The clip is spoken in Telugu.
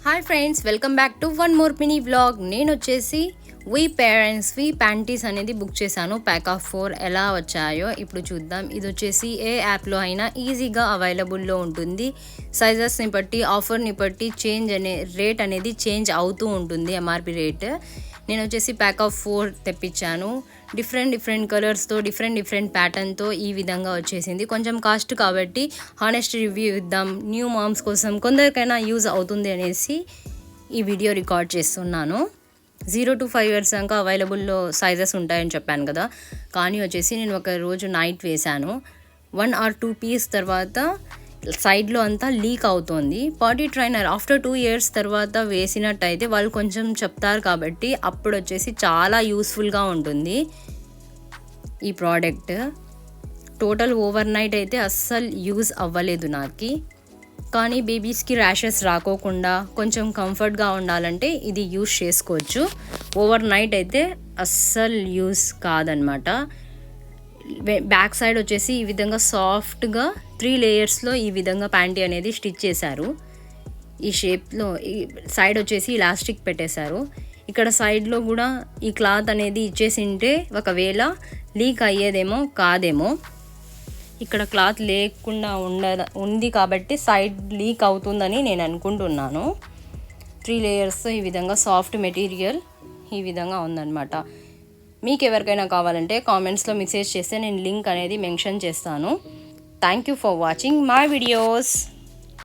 Hi friends, welcome back to one more mini vlog. నేను వచ్చేసి వీ పేరెంట్స్వి ప్యాంటీస్ అనేది బుక్ చేశాను. ప్యాక్ ఆఫ్ 4 ఎలా వచ్చాయో ఇప్పుడు చూద్దాం. ఇది వచ్చేసి ఏ యాప్లో అయినా ఈజీగా అవైలబుల్లో ఉంటుంది. సైజెస్ని బట్టి, ఆఫర్ని బట్టి రేట్ అనేది చేంజ్ అవుతూ ఉంటుంది. MRP rate. నేను వచ్చేసి ప్యాక్ ఆఫ్ 4 తెప్పించాను. డిఫరెంట్ కలర్స్తో, డిఫరెంట్ ప్యాటర్న్తో ఈ విధంగా వచ్చేసింది. కొంచెం కాస్ట్ కాబట్టి హానెస్ట్ రివ్యూ ఇద్దాం. న్యూ మామ్స్ కోసం కొందరికైనా యూజ్ అవుతుంది అనేసి ఈ వీడియో రికార్డ్ చేస్తున్నాను. 0 to 5 years దాకా అవైలబుల్లో సైజెస్ ఉంటాయని చెప్పాను కదా. కానీ వచ్చేసి నేను ఒక రోజు నైట్ వేశాను. 1 or 2 పీస్ తర్వాత సైడ్లో అంతా లీక్ అవుతోంది. పాటీ ట్రైనర్ ఆఫ్టర్ 2 years తర్వాత వేసినట్టయితే వాళ్ళు కొంచెం చెప్తారు కాబట్టి అప్పుడు వచ్చేసి చాలా యూస్ఫుల్గా ఉంటుంది ఈ ప్రోడక్ట్. టోటల్ ఓవర్ నైట్ అయితే అస్సలు యూజ్ అవ్వలేదు నాకు. కానీ బేబీస్కి ర్యాషెస్ రాకోకుండా కొంచెం కంఫర్ట్గా ఉండాలంటే ఇది యూజ్ చేసుకోవచ్చు. ఓవర్ నైట్ అయితే అస్సలు యూజ్ కాదనమాట. బ్యాక్ సైడ్ వచ్చేసి ఈ విధంగా సాఫ్ట్గా 3 లేయర్స్లో ఈ విధంగా ప్యాంటీ అనేది స్టిచ్ చేశారు. ఈ షేప్లో ఈ సైడ్ వచ్చేసి ఇలాస్టిక్ పెట్టేశారు. ఇక్కడ సైడ్లో కూడా ఈ క్లాత్ అనేది ఇచ్చేసింటే ఒకవేళ లీక్ అయ్యేదేమో కాదేమో. ఇక్కడ క్లాత్ లేకుండా ఉంది కాబట్టి సైడ్ లీక్ అవుతుందని నేను అనుకుంటున్నాను. 3 లేయర్స్ ఈ విధంగా సాఫ్ట్ మెటీరియల్ ఈ విధంగా ఉందన్నమాట. మీకు ఎవరికైనా కావాలంటే కామెంట్స్లో మెసేజ్ చేస్తే నేను లింక్ అనేది మెన్షన్ చేస్తాను. Thank you for watching my videos.